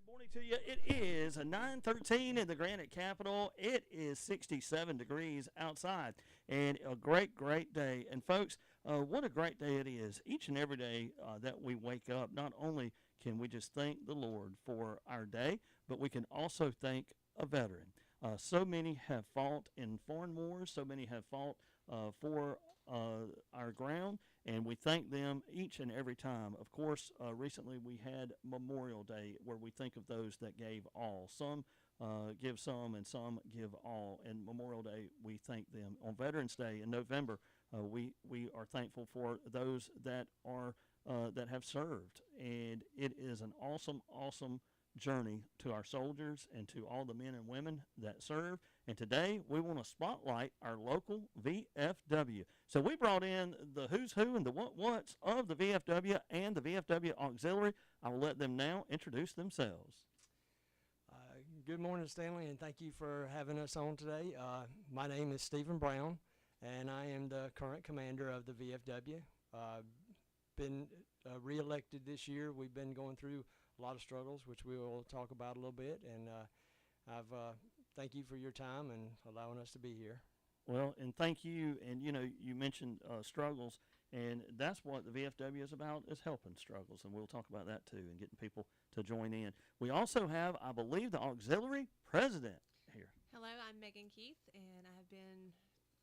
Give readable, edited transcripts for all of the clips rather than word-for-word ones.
Good morning to you. It is 9:13 in the Granite Capital. It is 67 degrees outside, and a great, great day. And folks, what a great day it is. Each and every day that we wake up, not only can we just thank the Lord for our day, but we can also thank a veteran. So many have fought in foreign wars. So many have fought for our ground, and we thank them each and every time. Of course, recently we had Memorial Day, where we think of those that gave all. Some give some, and some give all. And Memorial Day, we thank them. On Veterans Day in November, we are thankful for those that are that have served, and it is an awesome, awesome journey to our soldiers and to all the men and women that serve. And today we want to spotlight our local VFW. So we brought in the who's who and the what's of the VFW and the VFW Auxiliary. I will let them now introduce themselves. Good morning, Stanley, and thank you for having us on today. My name is Stephen Brown, and I am the current commander of the VFW. Been re-elected this year. We've been going through a lot of struggles, which we will talk about a little bit, and thank you for your time and allowing us to be here. Well, and thank you. And you mentioned struggles, and that's what the VFW is about, is helping struggles, and we'll talk about that too, and getting people to join in. We also have, I believe, the auxiliary president here. Hello, I'm Megan Keith, and I have been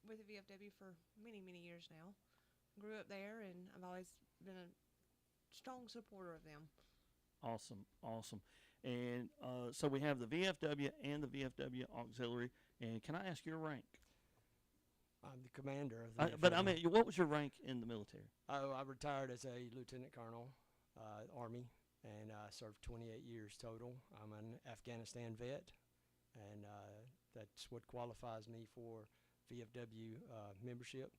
with the VFW for many, many years now. Grew up there, and I've always been a strong supporter of them. Awesome, awesome. And so we have the VFW and the VFW Auxiliary. And can I ask your rank? I'm the commander of the VFW. But I mean, what was your rank in the military? Oh, I retired as a lieutenant colonel, Army, and served 28 years total. I'm an Afghanistan vet, and that's what qualifies me for VFW membership,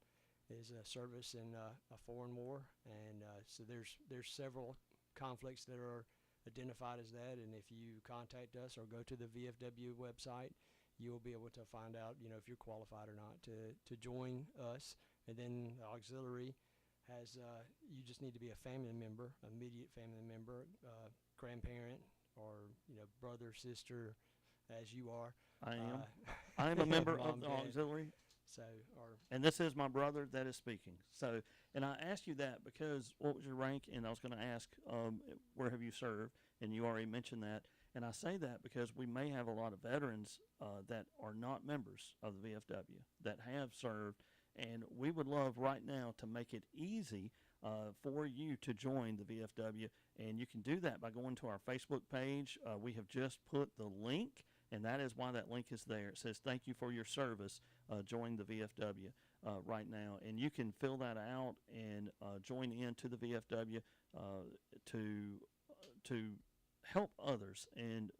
is a service in a foreign war. And so there's several conflicts that are identified as that, and if you contact us or go to the VFW website, you'll be able to find out, if you're qualified or not to join us. And then the auxiliary has, you just need to be a family member, immediate family member, grandparent, or brother, sister, as you are. I am. I am a member of the auxiliary. So, and this is my brother that is speaking. So, and I asked you that because what was your rank? And I was going to ask, where have you served? And you already mentioned that. And I say that because we may have a lot of veterans that are not members of the VFW that have served. And we would love right now to make it easy for you to join the VFW. And you can do that by going to our Facebook page. We have just put the link, and that is why that link is there. It says, "Thank you for your service. Join the VFW right now." And you can fill that out and join into the VFW to help others and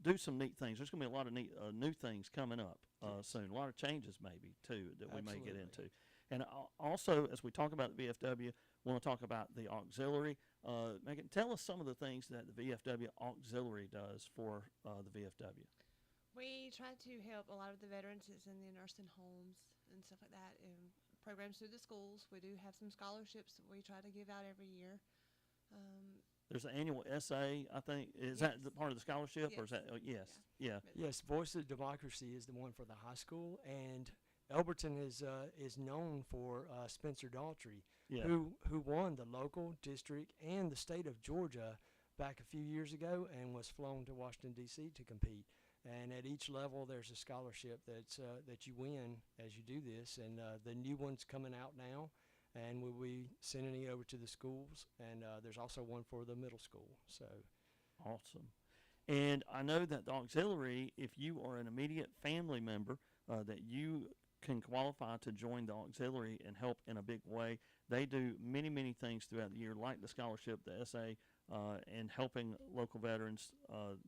do some neat things. There's going to be a lot of neat new things coming up soon. A lot of changes maybe too that we may get into. And also, as we talk about the VFW, we want to talk about the auxiliary. Megan, tell us some of the things that the VFW auxiliary does for the VFW. We try to help a lot of the veterans that's in the nursing homes and stuff like that, and programs through the schools. We do have some scholarships that we try to give out every year. There's an annual essay, I think. Is Yes. that the part of the scholarship? Yes. Or is that, yes, yeah. yes, Voice of Democracy is the one for the high school, and Elberton is known for Spencer Daughtry, Yeah. who won the local, district, and the state of Georgia back a few years ago, and was flown to Washington, D.C. to compete. And at each level, there's a scholarship that you win as you do this. And the new one's coming out now, and we'll be sending it over to the schools. And there's also one for the middle school. So Awesome. And I know that the auxiliary, if you are an immediate family member, that you can qualify to join the auxiliary and help in a big way. They do many, many things throughout the year, like the scholarship, the essay, and helping local veterans,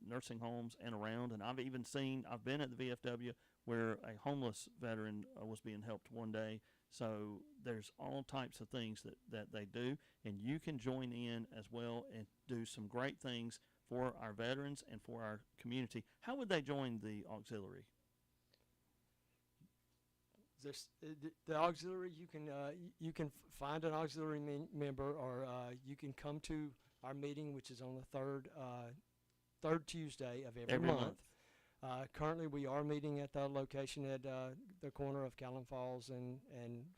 nursing homes, and around. And I've been at the VFW where a homeless veteran was being helped one day. So there's all types of things that they do, and you can join in as well and do some great things for our veterans and for our community. How would they join the auxiliary? The auxiliary, you can find an auxiliary member, or you can come to our meeting, which is on the third Tuesday of every month. Currently, we are meeting at the location at the corner of Callan Falls and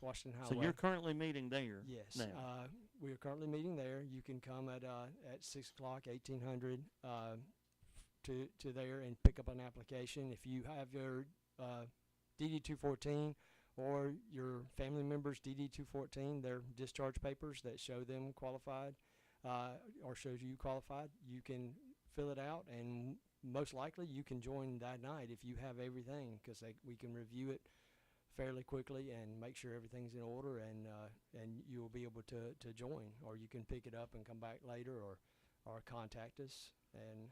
Washington Highway. So you're currently meeting there? Yes. Now. We are currently meeting there. You can come at 6 o'clock, 1800, to there and pick up an application. If you have your DD-214 or your family member's DD-214, their discharge papers that show them qualified or shows you qualified, you can fill it out, and most likely you can join that night if you have everything, because we can review it fairly quickly and make sure everything's in order, and you'll be able to join, or you can pick it up and come back later, or contact us, and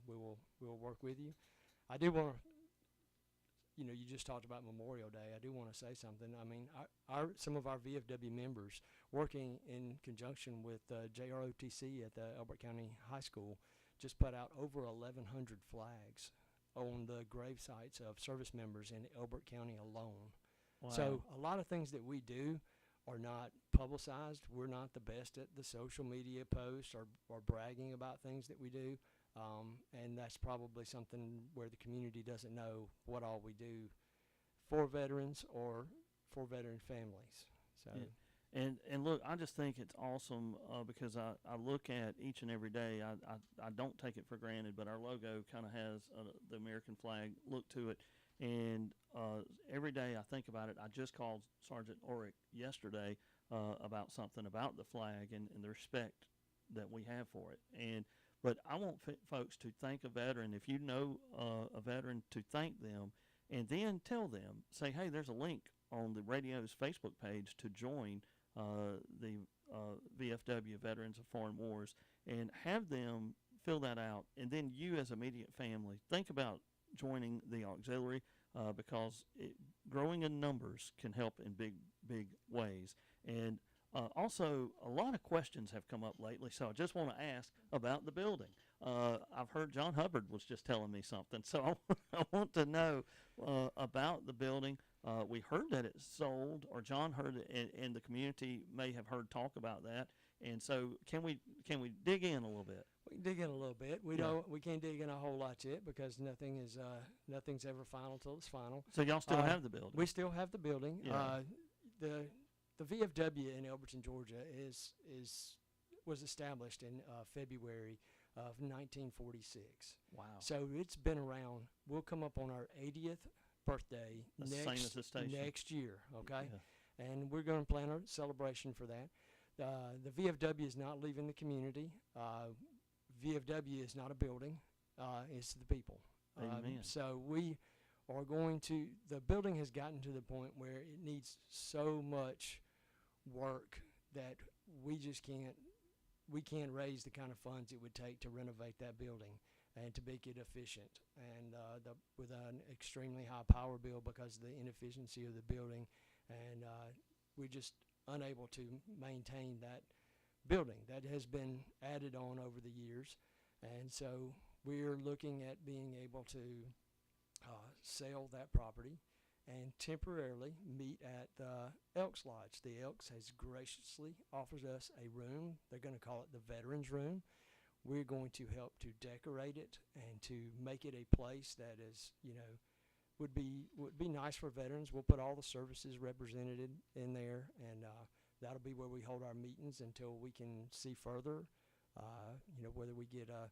we'll work with you. I do want to, you just talked about Memorial Day. I do want to say something. I mean, some of our VFW members, working in conjunction with JROTC at the Elbert County High School, just put out over 1,100 flags on the grave sites of service members in Elbert County alone. Wow. So a lot of things that we do are not publicized. We're not the best at the social media posts or bragging about things that we do. And that's probably something where the community doesn't know what all we do for veterans or for veteran families. So. Yeah. And look, I just think it's awesome because I look at each and every day. I don't take it for granted, but our logo kind of has the American flag look to it. And every day I think about it. I just called Sergeant Orick yesterday about something about the flag and the respect that we have for it. But I want folks to thank a veteran. If you know a veteran, to thank them, and then tell them, say, hey, there's a link on the radio's Facebook page to join the VFW, Veterans of Foreign Wars, and have them fill that out. And then you, as immediate family, think about joining the auxiliary because growing in numbers can help in big, big ways. And also, a lot of questions have come up lately, so I just want to ask about the building. I've heard John Hubbard was just telling me something, so I want to know about the building. We heard that it's sold, or John heard it, and the community may have heard talk about that. And so, can we dig in a little bit? We can dig in a little bit. We can't dig in a whole lot yet because nothing's ever final till it's final. So y'all still have the building? We still have the building. Yeah. The VFW in Elberton, Georgia, was established in February of 1946. Wow. So it's been around. We'll come up on our 80th birthday next year, okay? Yeah. And we're going to plan a celebration for that. The VFW is not leaving the community. VFW is not a building. It's the people. Amen. So we are going to, the building has gotten to the point where it needs so much work that we can't raise the kind of funds it would take to renovate that building and to make it efficient, and with an extremely high power bill because of the inefficiency of the building, and we're just unable to maintain that building that has been added on over the years. And so we're looking at being able to sell that property and temporarily meet at the Elks Lodge. The Elks has graciously offered us a room. They're going to call it the Veterans Room. We're going to help to decorate it and to make it a place that is, would be nice for veterans. We'll put all the services represented in there, and that'll be where we hold our meetings until we can see further, whether we get a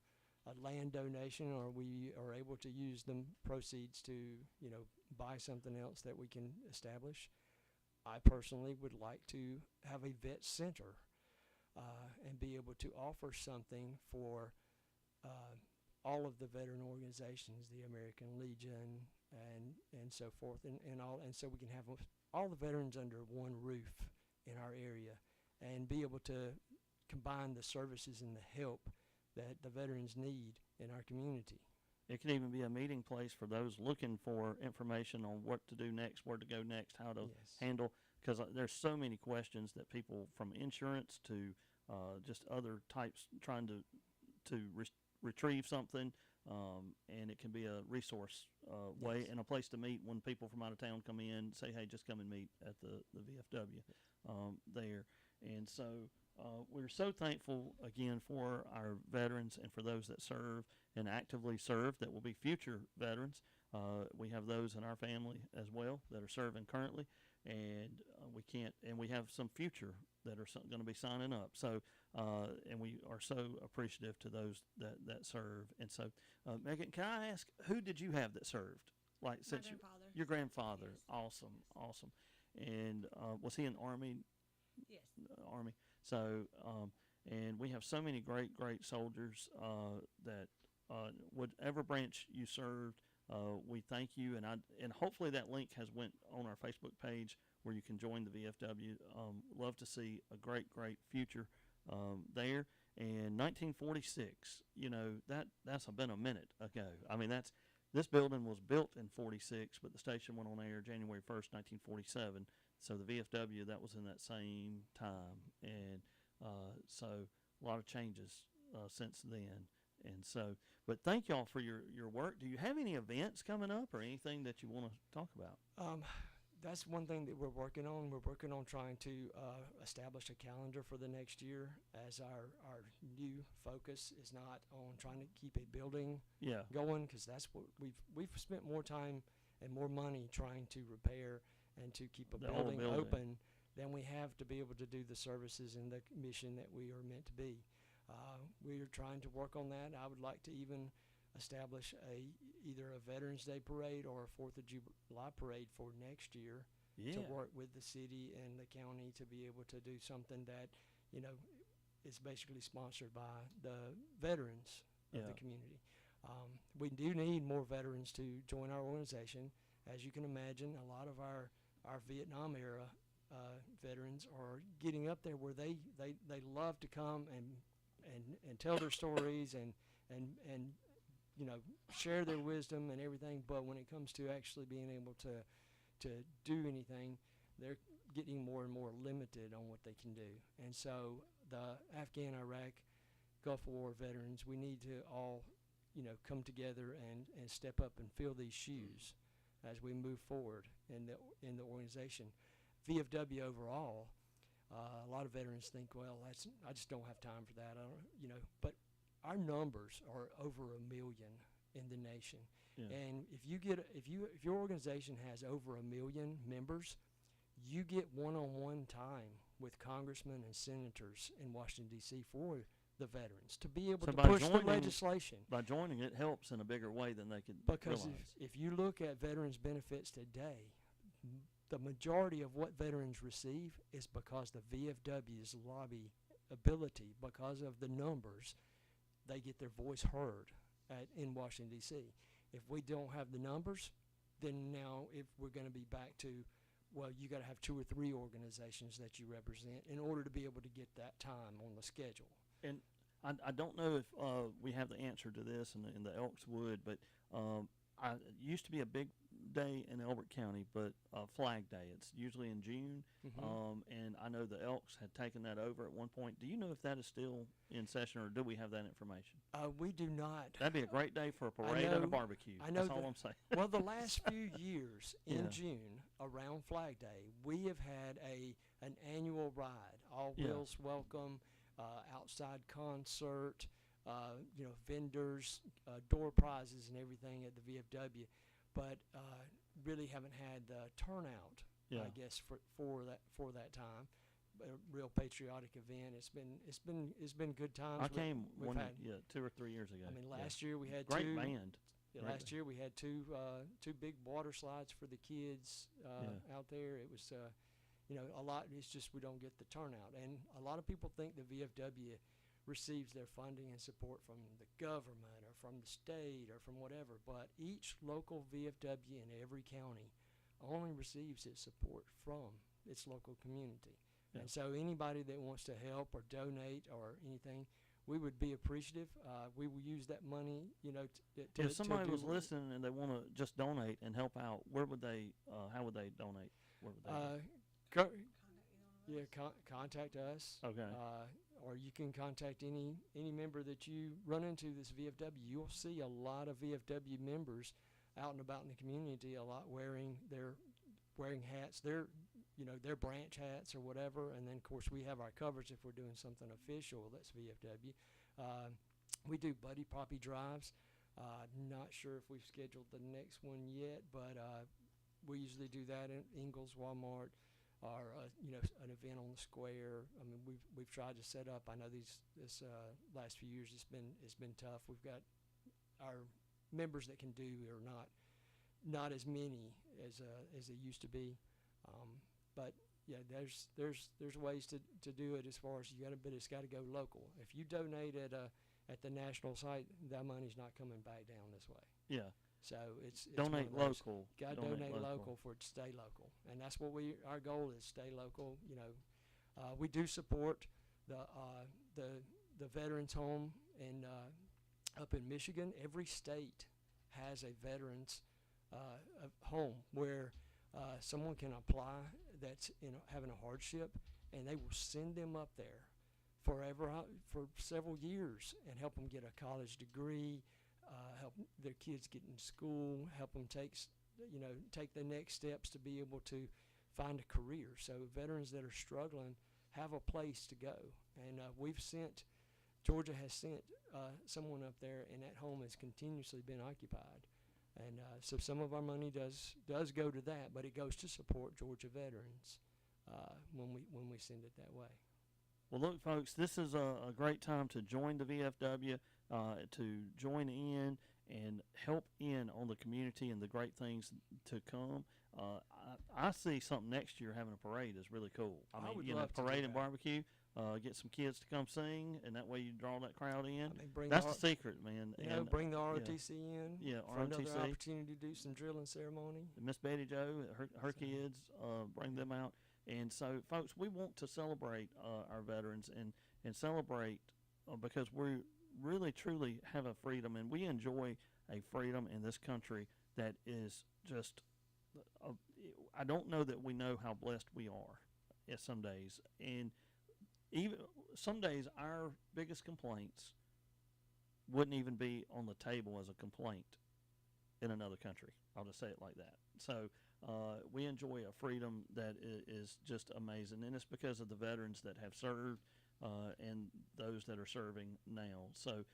land donation or we are able to use the proceeds to, buy something else that we can establish. I personally would like to have a vet center and be able to offer something for all of the veteran organizations, the American Legion and so forth, and so we can have all the veterans under one roof in our area and be able to combine the services and the help that the veterans need in our community. It can even be a meeting place for those looking for information on what to do next, where to go next, how to handle, because there's so many questions that people, from insurance to just other types trying to retrieve something, and it can be a resource way and a place to meet when people from out of town come in. Say, hey, just come and meet at the VFW there. And so we're so thankful again for our veterans and for those that serve and actively serve that will be future veterans. We have those in our family as well that are serving currently, and we have some future that are going to be signing up. So, and we are so appreciative to those that serve. And so, Megan, can I ask, who did you have that served? Like, My grandfather. Your grandfather. Yes. Awesome. And was he in Army? Yes. Army. So, and we have so many great soldiers that whatever branch you served, we thank you, and hopefully that link has went on our Facebook page where you can join the VFW. Love to see a great future there. And 1946, that's been a minute ago. I mean, this building was built in 46, but the station went on air January 1st, 1947. So the VFW, that was in that same time, and so a lot of changes since then. And so, but thank y'all for your work. Do you have any events coming up or anything that you want to talk about? That's one thing that we're working on. We're working on trying to establish a calendar for the next year, as our new focus is not on trying to keep a building going, because that's what we've spent more time and more money trying to repair and to keep a building open than we have to be able to do the services and the mission that we are meant to be. We are trying to work on that. I would like to even establish either a Veterans Day parade or a 4th of July parade for next year to work with the city and the county to be able to do something that, is basically sponsored by the veterans of the community. We do need more veterans to join our organization. As you can imagine, a lot of our Vietnam era veterans are getting up there where they love to come and tell their stories and share their wisdom and everything, but when it comes to actually being able to do anything, they're getting more and more limited on what they can do. And so the Afghan, Iraq, Gulf War veterans, we need to all come together and step up and fill these shoes as we move forward in the organization. VFW overall, a lot of veterans think, well, I just don't have time for that. But our numbers are over 1 million in the nation, and if your organization has over 1 million members, you get one-on-one time with congressmen and senators in Washington D.C. for the veterans to be able to push the legislation. By joining, it helps in a bigger way than they could because realize. if you look at veterans benefits today, the majority of what veterans receive is because the VFW's lobby ability, because of the numbers, they get their voice heard in Washington, D.C. If we don't have the numbers, then now if we're going to be back to, well, you got to have 2 or 3 organizations that you represent in order to be able to get that time on the schedule. And I don't know if we have the answer to this in the Elks would, but it used to be a big day in Elbert County, but Flag Day. It's usually in June, and I know the Elks had taken that over at one point. Do you know if that is still in session, or do we have that information? We do not. That'd be a great day for a parade and a barbecue. That's all I'm saying. Well, the last few years in June around Flag Day, we have had an annual ride, All Wheels Welcome, outside concert, vendors, door prizes and everything at the VFW, but really haven't had the turnout, I guess, for that time. A real patriotic event. It's been good times. I came 2 or 3 years ago. I mean, last year we had great band. Last year we had two big water slides for the kids out there. It was a lot. It's just we don't get the turnout, and a lot of people think the VFW receives their funding and support from the government or from the state or from whatever, but each local VFW in every county only receives its support from its local community. And so anybody that wants to help or donate or anything, we would be appreciative. We will use that money, if somebody was listening and they want to just donate and help out, where would they, how would they donate? Where would they contact us. Okay. or you can contact any member that you run into this VFW. You'll see a lot of VFW members out and about in the community, a lot wearing hats, their branch hats or whatever. And then of course we have our covers if we're doing something official that's VFW. We do buddy poppy drives. Not sure if we've scheduled the next one yet, but we usually do that in Ingalls, Walmart, or an event on the square. I mean, we've tried to set up. I know this last few years it's been tough. We've got our members that can do are not as many as they used to be, but yeah, there's ways to do it as far as but it's got to go local. If you donate at the national site, that money's not coming back down this way. Yeah. So it's donate local. Got to donate local for it to stay local, and that's what our goal is: stay local. We do support the veterans home up in Michigan. Every state has a veterans home where someone can apply that's having a hardship, and they will send them up there for several years and help them get a college degree, help their kids get in school, help them take the next steps to be able to find a career. So veterans that are struggling have a place to go, and Georgia has sent someone up there, and that home has continuously been occupied. And so some of our money does go to that, but it goes to support Georgia veterans when we send it that way. Well, look, folks, this is a great time to join the VFW, to join in and help in on the community and the great things to come. I see something next year having a parade is really cool. I would mean, love to parade do and that. barbecue. Get some kids to come sing, and that way you draw that crowd in. Bring That's the secret, man. bring the ROTC in. Yeah, for another ROTC. opportunity to do some drilling ceremony. Miss Betty Jo, her kids, bring them out. And so, folks, we want to celebrate our veterans and celebrate because we really, truly have a freedom, and we enjoy a freedom in this country that is just I don't know that we know how blessed we are at some days. And even some days our biggest complaints wouldn't even be on the table as a complaint in another country. I'll just say it like that. So we enjoy a freedom that is just amazing, and it's because of the veterans that have served and those that are serving now. So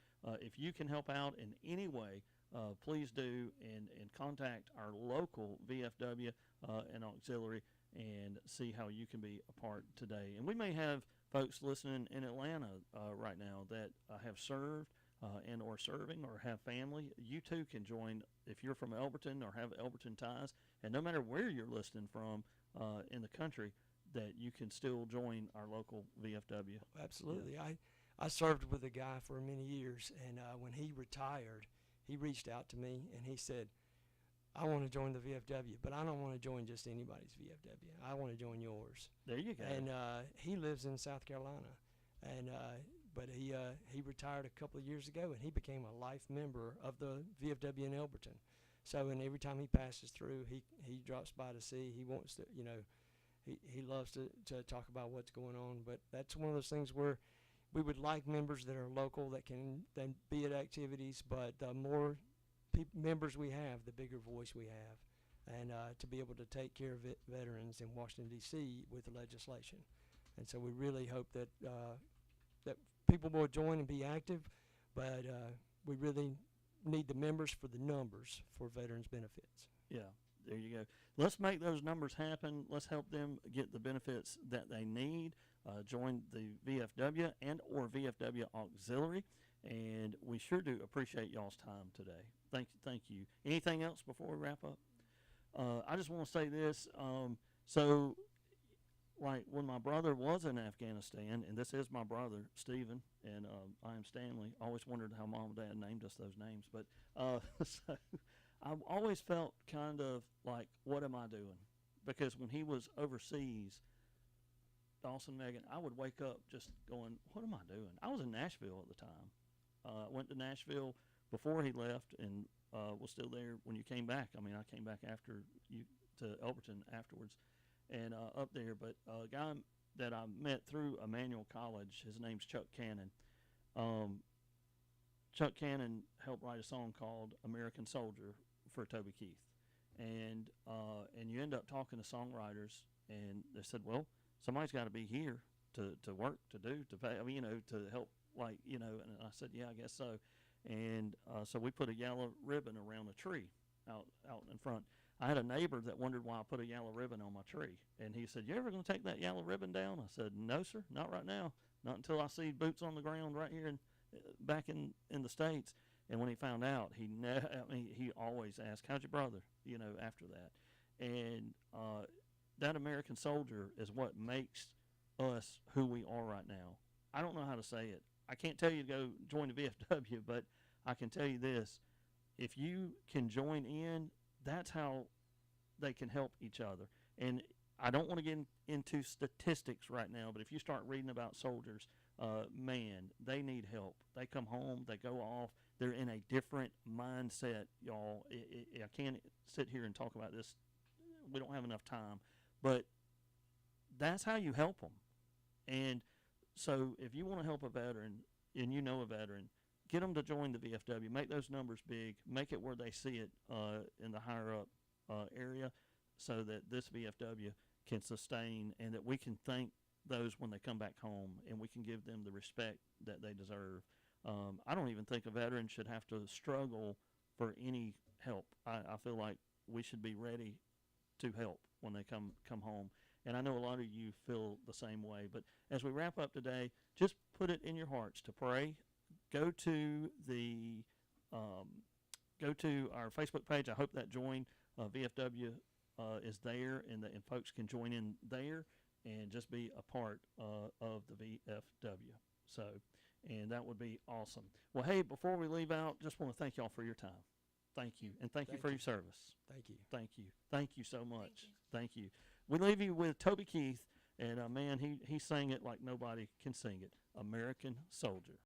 if you can help out in any way, please do, and contact our local VFW and auxiliary and see how you can be a part today. And we may have folks listening in Atlanta right now that have served and or serving or have family. You too can join if you're from Elberton or have Elberton ties, and no matter where you're listening from in the country, that you can still join our local VFW. Absolutely. Yeah. I served with a guy for many years, and when he retired, he reached out to me and he said, I want to join the VFW, but I don't want to join just anybody's VFW. I want to join yours. There you go. And he lives in South Carolina, and but he retired a couple of years ago, and he became a life member of the VFW in Elberton. So, and every time he passes through, he drops by to see. He wants to, he loves to talk about what's going on. But that's one of those things where we would like members that are local that can then be at activities, but the more members we have, the bigger voice we have, and to be able to take care of veterans in Washington, D.C. with the legislation. And so we really hope that that people will join and be active, but we really need the members for the numbers for veterans benefits. Yeah, there you go. Let's make those numbers happen. Let's help them get the benefits that they need. Join the VFW and or VFW auxiliary, and we sure do appreciate y'all's time today. Thank you. Anything else before we wrap up? I just want to say this. So, like when my brother was in Afghanistan, and this is my brother, Stephen, and I am Stanley. I always wondered how Mom and Dad named us those names. But so I've always felt kind of like, what am I doing? Because when he was overseas, Dawson, Megan, I would wake up just going, what am I doing? I was in Nashville at the time. Went to Nashville before he left and was still there when you came back. I mean, I came back after you to Elberton afterwards and up there. But a guy that I met through Emmanuel College. His name's Chuck Cannon. Um, Chuck Cannon helped write a song called American Soldier for Toby Keith. And you end up talking to songwriters, and they said, well, somebody's got to be here to work, to do, to pay, I mean, to help, like, and I said, yeah, I guess so. And so we put a yellow ribbon around a tree out in front. I had a neighbor that wondered why I put a yellow ribbon on my tree. And he said, you ever going to take that yellow ribbon down? I said, no, sir, not right now. Not until I see boots on the ground right here back in the States. And when he found out, he always asked, how's your brother, after that. And that American soldier is what makes us who we are right now. I don't know how to say it. I can't tell you to go join the VFW, but I can tell you this. If you can join in, that's how they can help each other. And I don't want to get into statistics right now, but if you start reading about soldiers, man, they need help. They come home, they go off, they're in a different mindset, y'all. I can't sit here and talk about this. We don't have enough time. But that's how you help them. And so if you want to help a veteran, and you know a veteran, get them to join the VFW. Make those numbers big. Make it where they see it in the higher up area, so that this VFW can sustain, and that we can thank those when they come back home, and we can give them the respect that they deserve. I don't even think a veteran should have to struggle for any help. I feel like we should be ready to help when they come home. And I know a lot of you feel the same way. But as we wrap up today, just put it in your hearts to pray. Go to our Facebook page. I hope that join VFW is there, and folks can join in there and just be a part of the VFW. So, and that would be awesome. Well, hey, before we leave out, just want to thank y'all for your time. Thank you, and thank you for your service. Thank you. Thank you. Thank you so much. Thank you. We leave you with Toby Keith, and man, he sang it like nobody can sing it. American Soldier.